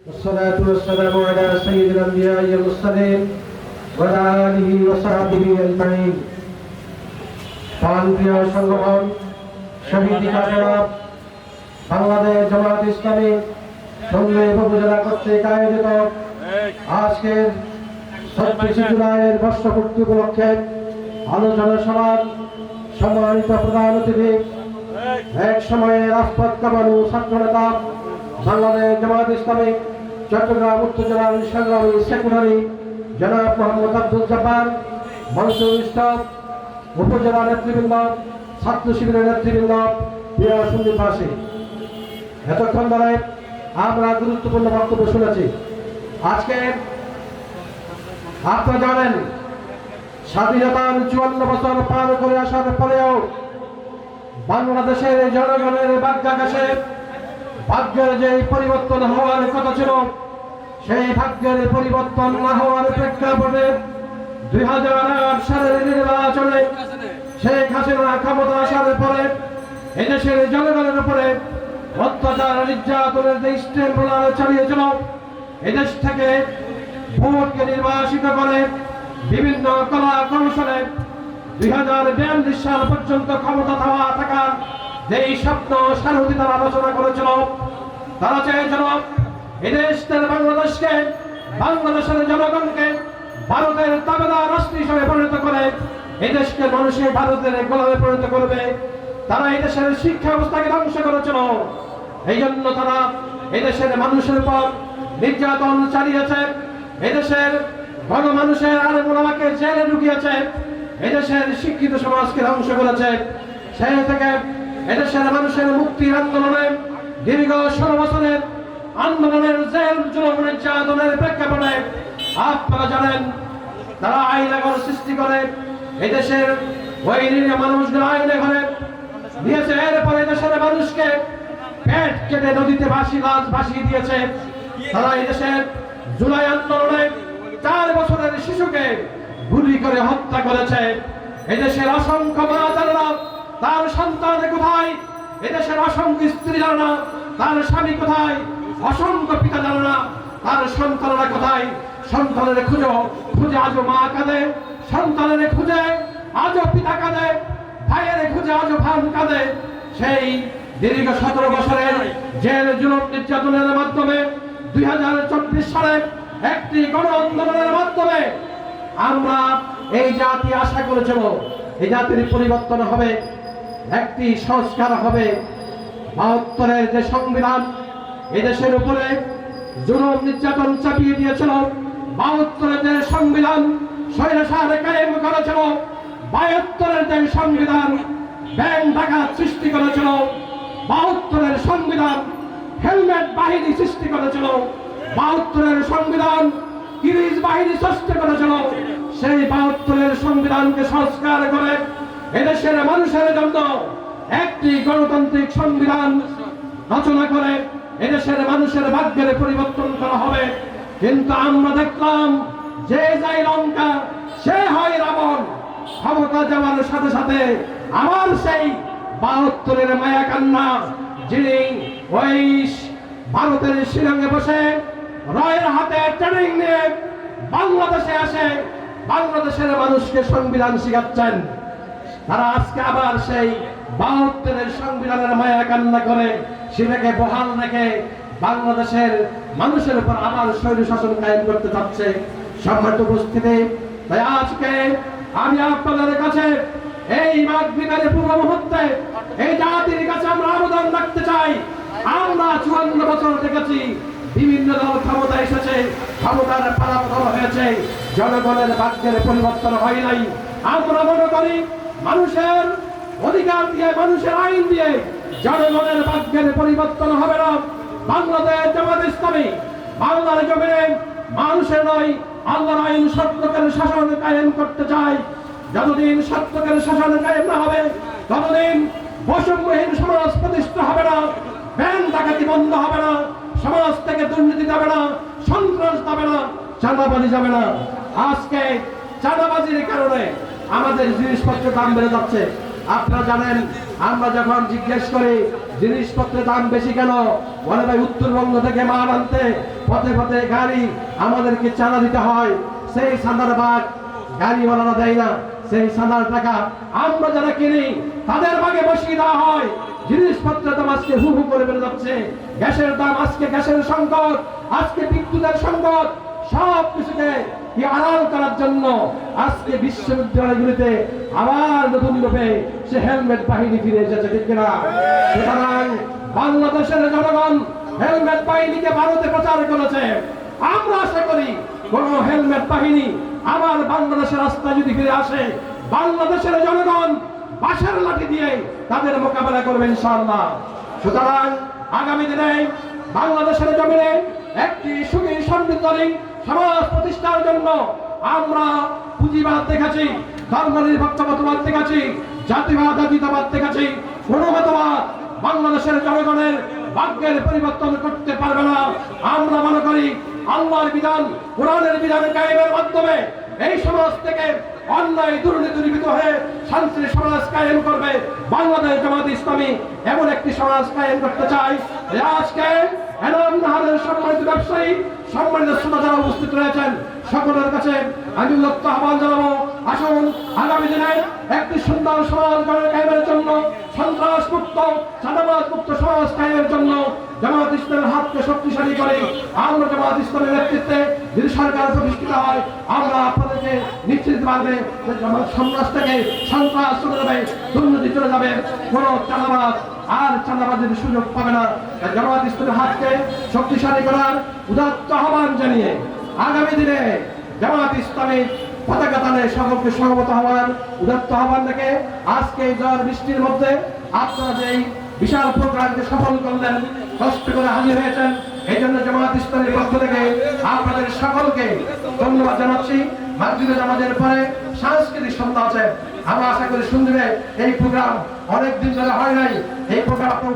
والصلاة والسلام على سيد الأنبياء والمرسلين وعلى آله وصحبه أجمعين। প্রিয় সংগঠন শহীদ কাফেলা বাংলাদেশ জামায়াত ইসলামী সন্দ্বীপ উপজেলা কর্তৃক আয়োজিত আজকের 26 জুলাইয়ের বর্ষপূর্তি উপলক্ষে আলোচনা সভার সম্মানিত প্রধান অতিথি এক সময়ে রাজপথ কামানো ছাত্রনেতা বাংলাদেশ জামায়াত ইসলামী চট্টগ্রাম উত্তর জেলার সংগ্রামী সেক্রেটারি জনাব মোহাম্মদ আব্দুল জব্বার, মনসুর ইসলাম, উপজেলা নেতৃবৃন্দ, ছাত্র শিবিরের নেতৃবৃন্দ, প্রিয় সন্দ্বীপবাসী, এতক্ষণ ধরে আমরা গুরুত্বপূর্ণ বক্তব্য শুনেছি। আজকে আপনারা জানেন স্বাধীনতার 54 বছর পার করে আসার পরেও বাংলাদেশের জনগণের ভাগ্যাকাশে ভাগ্যের যে পরিবর্তন হওয়ার কথা ছিল, সেই ভাগ্যের পরিবর্তন না হওয়ার প্রেক্ষাপটে 2008 সালের নির্বাচনে শেখ হাসিনা ক্ষমতা আসার পরে এদেশের জনগণের উপরে অত্যাচার নির্যাতনের যে স্টেম্পলার চালিয়েছিল, এদেশ থেকে ভোটকে নির্বাসিত করে বিভিন্ন কলা কৌশলে 2042 সাল পর্যন্ত ক্ষমতা থাকা যেই স্বপ্ন সারথী তারা আলোচনা করেছিল, তারা চেয়েছিল এদেশ থেকে বাংলাদেশকে, বাংলাদেশের জনগণকে ভারতের তাবেদার রাষ্ট্র হিসেবে পরিণত করে এদেশকে মানুষের ভারতের গোলামে পরিণত করবে। তারা এদেশের শিক্ষা ব্যবস্থাকে ধ্বংস করেছিল। এই জন্য তারা এদেশের মানুষের উপর নির্যাতন চালিয়েছে, এদেশের গণমানুষের আলেম-ওলামাকে জেলে ঢুকিয়েছে, এদেশের শিক্ষিত সমাজকে ধ্বংস করেছে। সেই থেকে এদেশের মানুষের মুক্তির আন্দোলনে দীর্ঘ 16 বছরের আন্দোলনের জেল জুলুম নির্যাতনের প্রেক্ষাপটে আপনারা জানেন তারা আইনাগর সৃষ্টি করে এদেশের ওই নিরীহ মানুষদের আইনে ঘরে দিয়েছে। এরপরে দেশের মানুষকে পেট কেটে নদীতে ভাসিয়ে দিয়েছে। তারা এদেশের জুলাই আন্দোলনে 4 বছরের শিশুকে গুলি করে হত্যা করেছে। এদেশের অসংখ্য মা জানে না তার সন্তান কোথায়, এদেশের অসংখ্য স্ত্রী জানে না তার স্বামী কোথায়, অসংখ্য পিতা জানে না তার সন্তানরা কোথায়। সন্তানের খুঁজে আজও মা কাঁদে, সন্তানের খুঁজে আজও পিতা কাঁদে, ভাইয়ের খুঁজে আজও ভান কাঁদে। সেই দীর্ঘ 17 বছরের জেল জুলুম নির্যাতনের মাধ্যমে 2024 সালে একটি গণ আন্দোলনের মাধ্যমে আমরা এই জাতি আশা করেছিল এই জাতির পরিবর্তন হবে, একটি সংস্কার হবে। 72-এর যে সংবিধান এদেশের উপরে জুলুম নির্যাতন চাপিয়ে দিয়েছিল, 72-এর যে সংবিধান স্বৈরাচার কায়েম করেছিল, 72-এর যে সংবিধান ব্যাংক ডাকাত সৃষ্টি করেছিল, 72-এর সংবিধান হেলমেট বাহিনী সৃষ্টি করেছিল, 72-এর সংবিধান কিরিজ বাহিনী সৃষ্টি করেছিল। সেই 72-এর সংবিধানকে সংস্কার করে এদেশের মানুষের জন্য একটি গণতান্ত্রিক সংবিধান রচনা করে এদেশের মানুষের ভাগ্যের পরিবর্তন করা হবে। কিন্তু আমরা দেখলাম যে যায় লঙ্কা সে হয় রাবণ। ক্ষমতা যাওয়ার সাথে সাথে আবার সেই 72-এর মায়া কান্না, যিনি ওই ভারতের শিলংয়ে বসে রয়ের হাতে ট্রেনিং নিয়ে বাংলাদেশে আসে বাংলাদেশের মানুষকে সংবিধান শিখাচ্ছেন, তারা আজকে আবার সেই 72-এর সংবিধানের মায়া কান্না করে সেটাকে বহাল রেখে বাংলাদেশের মানুষের উপর আবার স্বৈরশাসন কায়েম করতে চাচ্ছে। সম্মানিত উপস্থিতি, তাই আজকে আমি আপনাদের কাছে এই মাগরিবের পূর্ব মুহূর্তে এই জাতির কাছে আমরা আবেদন রাখতে চাই। আমরা 54 বছর দেখেছি বিভিন্ন দল ক্ষমতা এসেছে, ক্ষমতার পালাবদল হয়েছে, জনগণের ভাগ্যের পরিবর্তন হয় নাই। আমরা মনে করি মানুষের অধিকার দিয়ে, মানুষের আইন দিয়ে জনগণের ভাগ্যের পরিবর্তন হবে না। বাংলাদেশ জামায়াত ইসলামী বাংলার জমিনে মানুষের নয় আল্লাহর আইন সত্যকের শাসন কায়েম করতে চায়। যতদিন সত্যকের শাসন কায়েম না হবে ততদিন বৈষম্যহীন সমাজ প্রতিষ্ঠা হবে না, ব্যাংক ডাকাতি বন্ধ হবে না, সমাজ থেকে দুর্নীতি যাবে না, সন্ত্রাস যাবে না, চাঁদাবাজি যাবে না। আজকে চাঁদাবাজির কারণে আমাদের জিনিসপত্রের দাম বেড়ে যাচ্ছে। আপনারা জানেন আমরা যখন জিজ্ঞেস করি জিনিসপত্রের দাম বেশি কেন? বলে ভাই উত্তরবঙ্গ থেকে মাল আনতে পথে পথে গাড়ি আমাদেরকে চাঁদা দিতে হয়, সেই চাঁদার ভাগ গাড়িওয়ালারা দেয় না, সেই চাঁদার টাকা আমরা যারা কিনি তাদের ভাগে বসিয়ে দেওয়া হয়। জিনিসপত্রের দাম আজকে হু হু করে বেড়ে যাচ্ছে, গ্যাসের দাম আজকে গ্যাসের সংকট, আজকে বিদ্যুতের সংকট, সব কিছুকে আড়াল করার জন্য আজকে বিশ্ববিদ্যালয়গুলিতে আবার নতুন রূপে সে হেলমেট বাহিনী ফিরে এসেছে, ঠিক কিনা? সুতরাং বাংলাদেশের জনগণ হেলমেট বাহিনীকে ভারতে প্রচার করেছে। আমরা আশা করি কোন হেলমেট বাহিনী আবার বাংলাদেশের রাস্তায় যদি ফিরে আসে, বাংলাদেশের জনগণ বাঁশের লাঠি দিয়ে তাদের মোকাবেলা করবে ইনশাআল্লাহ। সুতরাং আগামী দিনে বাংলাদেশের জমিনে একটি সুখী সমৃদ্ধি সমাজ প্রতিষ্ঠার জন্য আমরা পুঁজিবাদ দেখেছি, ধর্মনিরপেক্ষতাবাদ দেখেছি, জাতিবাদ জাতীয়তাবাদ দেখেছি, অনুমতবাদ বাংলাদেশের জনগণের ভাগ্যের পরিবর্তন করতে পারবে না। আমরা মনে করি আল্লাহর বিধান, কোরআনের বিধান কায়েমের মাধ্যমে এই সমাজ থেকে অন্যায় দুর্নীতি দূরীভূত হয়ে শান্তির সমাজ কায়েম করবে বাংলাদেশ জামাত ইসলামী। এমন একটি সমাজ কায়েম করতে চাই। আজকে এনাম নাহারের সম্মানিত ব্যবসায়ী, সম্মানিত শ্রোতা যারা উপস্থিত রয়েছেন, সকলের কাছে আমি উদাত্ত আহ্বান জানাবো, আসুন আগামী দিনে একটি সুন্দর সমাজ কায়েমের জন্য, সন্ত্রাস মুক্ত চাঁদাবাজ মুক্ত সমাজ কায়েমের জন্য জামাত ইসলামের হাতকে শক্তিশালী করে আমরা জামাত ইসলামের নেতৃত্বে যদি সরকার প্রতিষ্ঠিত হয়, আমরা আপনাদেরকে নিশ্চিত পারবে যে সমাজ থেকে সন্ত্রাস চলে যাবে, দুর্নীতি চলে যাবে, কোন চাঁদাবাজ আর চাঁদাবাজের সুযোগ পাবে না। জামাত ইসলামের হাতকে শক্তিশালী করার উদাত্ত আহ্বান জানিয়ে আগামী দিনে জামাত ইসলামী পতাকা টানে সকলকে সমবেত হওয়ার উদাত্ত আহ্বান রেখে আজকে এই ঝড় বৃষ্টির মধ্যে আপনারা যে বিশাল প্রোগ্রামকে সফল করলেন, কষ্ট করে হাজির হয়েছেন, এই জন্য জামাত ইসলামের পক্ষ থেকে আপনাদের সকলকে ধন্যবাদ জানাচ্ছি। মাগরিবে নামাজের পরে সাংস্কৃতিক সন্ধ্যা আছে, আমরা আশা করি শুনবে এই প্রোগ্রাম অনেকদিন ধরে হয় নাই, এই প্রোগ্রাম আপনার